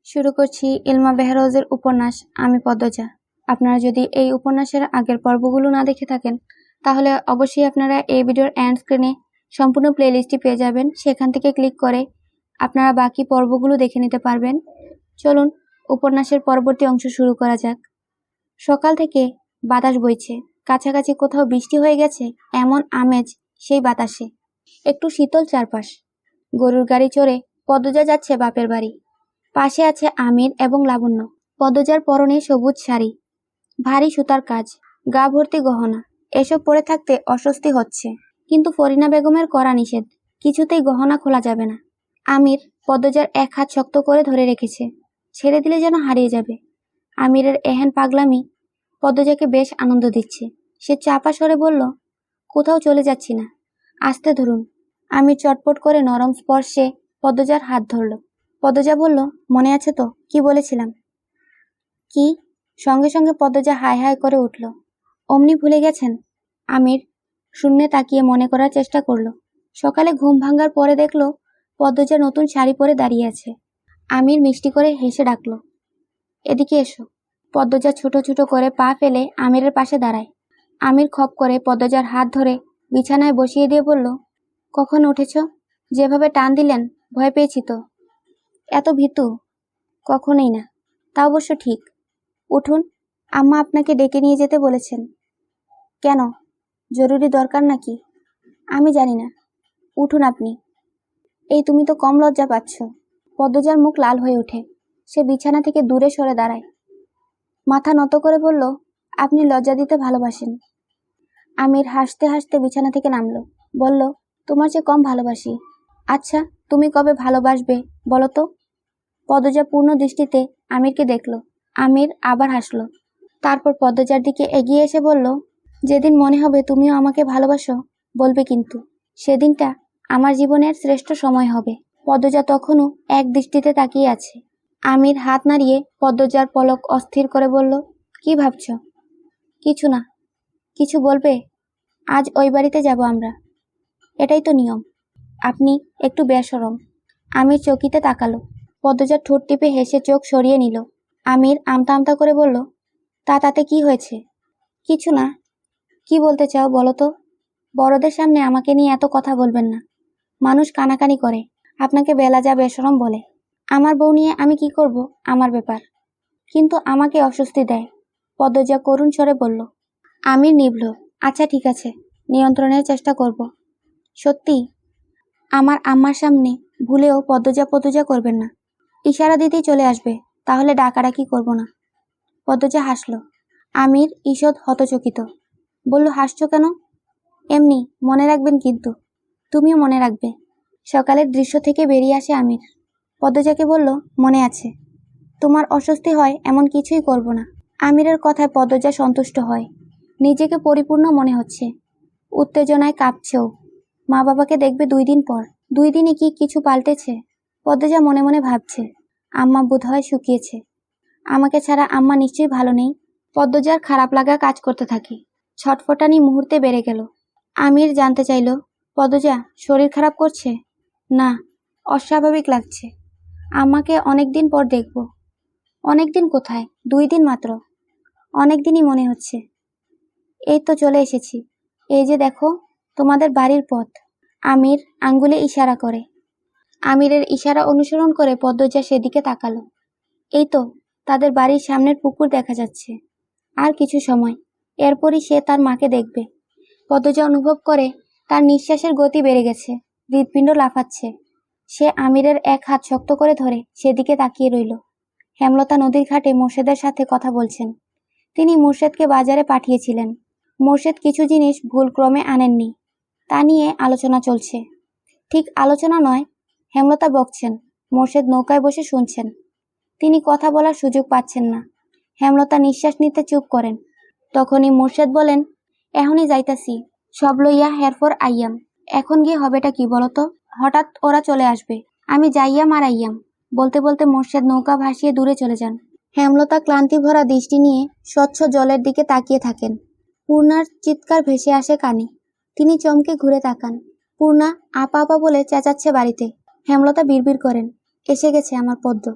শুরু করছি ইলমা বেহরোজের উপন্যাস আমি পদ্মজা। আপনারা যদি এই উপন্যাসের আগের পর্বগুলো না দেখে থাকেন তাহলে অবশ্যই আপনারা এই ভিডিওর এন্ড স্ক্রিনে সম্পূর্ণ প্লেলিস্টটি পেয়ে যাবেন। সেখান থেকে ক্লিক করে আপনারা বাকি পর্বগুলো দেখে নিতে পারবেন। চলুন উপন্যাসের পরবর্তী অংশ শুরু করা যাক। সকাল থেকে বাতাস বইছে, কাছাকাছি কোথাও বৃষ্টি হয়ে গেছে এমন আমেজ সেই বাতাসে। একটু শীতল চারপাশ। গরুর গাড়ি চড়ে পদ্মজা যাচ্ছে বাপের বাড়ি। পাশে আছে আমির এবং লাবণ্য। পদ্মজার পরনে সবুজ শাড়ি, ভারী সুতার কাজ, গা ভর্তি গহনা। এসব পরে থাকতে অস্বস্তি হচ্ছে, কিন্তু ফরিনা বেগমের কড়া নিষেধ, কিছুতেই গহনা খোলা যাবে না। আমির পদ্মজার এক হাত শক্ত করে ধরে রেখেছে, ছেড়ে দিলে যেন হারিয়ে যাবে। আমিরের এহেন পাগলামি পদ্মজাকে বেশ আনন্দ দিচ্ছে। সে চাপা স্বরে বলল, কোথাও চলে যাচ্ছি না, আস্তে ধরুন। আমির চটপট করে নরম স্পর্শে পদ্মজার হাত ধরল। পদ্মজা বলল, মনে আছে তো কি বলেছিলাম? কি? সঙ্গে সঙ্গে পদ্মজা হাই হাই করে উঠল। অমনি ভুলে গেছেন? আমির শূন্যে তাকিয়ে মনে করার চেষ্টা করল। সকালে ঘুম ভাঙার পরে দেখল পদ্মজা নতুন শাড়ি পরে দাঁড়িয়ে আছে। আমির মিষ্টি করে হেসে ডাকল, এদিকে এসো। পদ্মজা ছোট ছোট করে পা ফেলে আমিরের পাশে দাঁড়ায়। আমির খপ করে পদ্মজার হাত ধরে বিছানায় বসিয়ে দিয়ে বলল, কখন উঠেছ? যেভাবে টান দিলেন ভয় পেয়েছি তো। এত ভীতু? কখনোই না। তা অবশ্য ঠিক। উঠুন, আম্মা আপনাকে ডেকে নিয়ে যেতে বলেছেন। কেন? জরুরি দরকার নাকি? আমি জানি না। উঠুন আপনি। এই তুমি তো কম লজ্জা পাচ্ছ। পদ্মজার মুখ লাল হয়ে ওঠে। সে বিছানা থেকে দূরে সরে দাঁড়ায়। মাথা নত করে বলল, আপনি লজ্জা দিতে ভালোবাসেন। আমির হাসতে হাসতে বিছানা থেকে নামলো। বলল, তোমার চেয়ে কম ভালোবাসি। আচ্ছা, তুমি কবে ভালোবাসবে বলো তো? পদ্মজা পূর্ণ দৃষ্টিতে আমিরকে দেখল। আমির আবার হাসল। তারপর পদ্মজার দিকে এগিয়ে এসে বলল, যেদিন মনে হবে তুমিও আমাকে ভালোবাসো বলবে, কিন্তু সেদিনটা আমার জীবনের শ্রেষ্ঠ সময় হবে। পদ্মজা তখনও এক দৃষ্টিতে তাকিয়ে আছে। আমির হাত নাড়িয়ে পদ্মজার পলক অস্থির করে বলল, কি ভাবছ? কিছু না। কিছু বলবে? আজ ওই বাড়িতে যাব আমরা। এটাই তো নিয়ম। আপনি একটু বেশরম। আমির চকিতে তাকালো। পদ্মজার ঠোঁট টিপে হেসে চোখ সরিয়ে নিল। আমির আমতা আমতা করে বলল, তাতে কি হয়েছে? কিছু না। কি বলতে চাও বলো তো? বড়দের সামনে আমাকে নিয়ে এত কথা বলবেন না। মানুষ কানাকানি করে, আপনাকে বেলা যা বেশরম বলে। আমার বউ নিয়ে আমি কি করব আমার ব্যাপার, কিন্তু আমাকে অস্বস্তি দেয়। পদ্মজা করুণ স্বরে বলল। আমির নিভল। আচ্ছা ঠিক আছে, নিয়ন্ত্রণের চেষ্টা করব। সত্যি? আমার আম্মার সামনে ভুলেও পদ্মজা পদ্মজা করবেন না। ইশারা দিতেই চলে আসবে, তাহলে ডাকাডাকি করব না। পদ্মজা হাসল। আমির ঈষৎ হতচকিত। বলল, হাসছো কেন? এমনি, মনে রাখবেন কিন্তু। তুমিও মনে রাখবে। সকালের দৃশ্য থেকে বেরিয়ে আসে আমির। পদ্মজাকে বলল, মনে আছে। তোমার অস্বস্তি হয় এমন কিছুই করব না। আমিরের কথায় পদ্মজা সন্তুষ্ট হয়। নিজেকে পরিপূর্ণ মনে হচ্ছে। উত্তেজনায় কাঁপছেও। মা বাবাকে দেখবে 2 দিন পর। 2 দিনে কি কিছু পাল্টেছে? পদ্মজা মনে মনে ভাবছে, আম্মা বোধহয় শুকিয়েছে। আমাকে ছাড়া আম্মা নিশ্চয়ই ভালো নেই। পদ্মজার খারাপ লাগা কাজ করতে থাকে। ছটফটানি মুহূর্তে বেড়ে গেল। আমির জানতে চাইল, পদ্মজা শরীর খারাপ করছে? না, অস্বাভাবিক লাগছে। আম্মাকে অনেক দিন পর দেখব। অনেক দিন কোথায়? 2 দিন মাত্র। অনেক দিনই মনে হচ্ছে। এই তো চলে এসেছি। এই যে দেখো, তোমাদের বাড়ির পথ। আমির আঙ্গুলে ইশারা করে। আমিরের ইশারা অনুসরণ করে পদ্মজা সেদিকে তাকালো। এই তো তাদের বাড়ির সামনের পুকুর দেখা যাচ্ছে। আর কিছু সময়, এরপরই সে তার মাকে দেখবে। পদ্মজা অনুভব করে তার নিঃশ্বাসের গতি বেড়ে গেছে, হৃৎপিণ্ড লাফাচ্ছে। সে আমিরের এক হাত শক্ত করে ধরে সেদিকে তাকিয়ে রইল। হেমলতা নদীর ঘাটে মোর্শেদের সাথে কথা বলছেন। তিনি মোর্শেদকে বাজারে পাঠিয়েছিলেন। মোর্শেদ কিছু জিনিস ভুলক্রমে আনেননি, তা নিয়ে আলোচনা চলছে। ঠিক আলোচনা নয়, হেমলতা বকছেন, মোর্শেদ নৌকায় বসে শুনছেন। তিনি কথা বলার সুযোগ পাচ্ছেন না। হেমলতা নিঃশ্বাস নিতে চুপ করেন। তখনই মোর্শেদ বলেন, এখনই যাইতাছি, সব লইয়া হেরফর আইয়াম। এখন গিয়ে হবেটা কি বলতো? হঠাৎ ওরা চলে আসবে, আমি যাইয়াম আর আইয়াম। বলতে বলতে মোর্শেদ নৌকা ভাসিয়ে দূরে চলে যান। হেমলতা ক্লান্তি ভরা দৃষ্টি নিয়ে স্বচ্ছ জলের দিকে তাকিয়ে থাকেন। পূর্ণার চিৎকার ভেসে আসে কানে। তিনি চমকে ঘুরে তাকান। পূর্ণা আপা আপা বলে চেঁচাচ্ছে বাড়িতে। হেমলতা বিড়বিড় করেন, এসে গেছে আমার পদ্ম।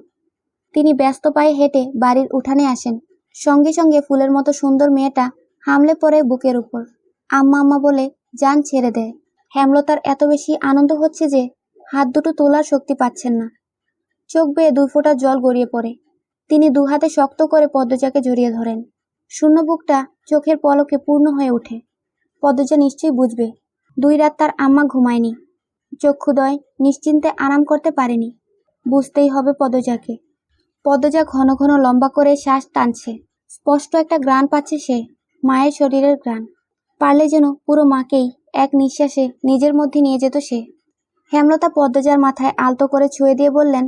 তিনি ব্যস্ত পায়ে হেঁটে বাড়ির উঠানে আসেন। সঙ্গে সঙ্গে ফুলের মতো সুন্দর মেয়েটা হামলে পড়ে বুকের উপর। আম্মা আম্মা বলে জান ছেড়ে দেয়। হেমলতার এত বেশি আনন্দ হচ্ছে যে হাত দুটো তোলার শক্তি পাচ্ছেন না। চোখ বেয়ে 2 ফোঁটা জল গড়িয়ে পড়ে। তিনি 2 হাতে শক্ত করে পদ্মজাকে জড়িয়ে ধরেন। শূন্য বুকটা চোখের পলকে পূর্ণ হয়ে ওঠে। পদ্মজা নিশ্চয়ই বুঝবে 2 রাত তার আম্মা ঘুমায়নি, চক্ষুদয় নিশ্চিন্তে আরাম করতে পারেনি। বুঝতেই হবে পদ্মজাকে। পদ্মজা ঘন ঘন লম্বা করে শ্বাস টানছে। স্পষ্ট একটা ঘ্রাণ পাচ্ছে সে, মায়ের শরীরের ঘ্রাণ। পারলে যেন পুরো মাকেই এক নিঃশ্বাসে নিজের মধ্যে নিয়ে যেত সে। হেমলতা পদ্মজার মাথায় আলতো করে ছুঁয়ে দিয়ে বললেন,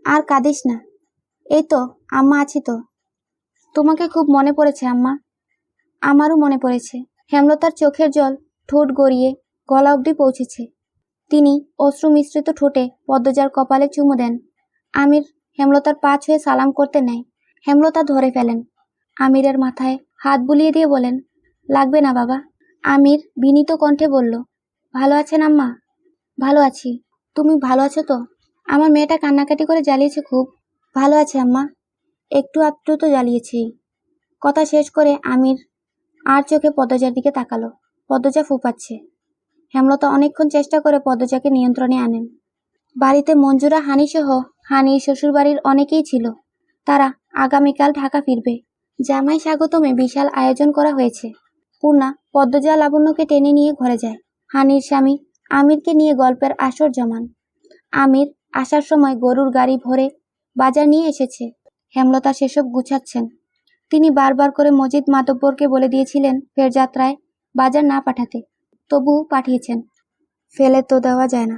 আর কাঁদিস না, এই তো আম্মা আছি তো। তোমাকে খুব মনে পড়েছে আম্মা। আমারও মনে পড়েছে। হেমলতার চোখের জল ঠোঁট গড়িয়ে গলা অবধি পৌঁছেছে। তিনি অশ্রু মিশ্রিত ঠোঁটে পদ্মজার কপালে চুমু দেন। আমির হেমলতার পা ছুঁয়ে সালাম করতে নেয়। হেমলতা ধরে ফেলেন। আমিরের মাথায় হাত বুলিয়ে দিয়ে বলেন, লাগবে না বাবা। আমির বিনীত কণ্ঠে বলল, ভালো আছেন আম্মা? ভালো আছি। তুমি ভালো আছো তো? আমার মেয়েটা কান্নাকাটি করে জ্বালিয়েছে খুব। ভালো আছে আম্মা, একটু আধটু তো জ্বালিয়েছেই। কথা শেষ করে আমির আর চোখে পদ্মজার দিকে তাকালো। পদ্মজা ফুপাচ্ছে। হেমলতা অনেকক্ষণ চেষ্টা করে পদ্মজাকে নিয়ন্ত্রণে আনেন। বাড়িতে মঞ্জুরা, হানিসহ হানির শ্বশুরবাড়ির অনেকেই ছিল। তারা আগামীকাল ঢাকা ফিরবে। জামাই স্বাগতমে বিশাল আয়োজন করা হয়েছে। পূর্ণা পদ্মজা লাবণ্যকে টেনে নিয়ে ঘরে যায়। হানির স্বামী আমিরকে নিয়ে গল্পের আসর জমান। আমির আসার সময় গরুর গাড়ি ভরে বাজার নিয়ে এসেছে। হেমলতা সেসব গুছাচ্ছেন। তিনি বারবার করে মজিদ মাতব্বরকে বলে দিয়েছিলেন ফের যাত্রায় বাজার না পাঠাতে, তবু পাঠিয়েছেন। ফেলে তো দেওয়া যায় না।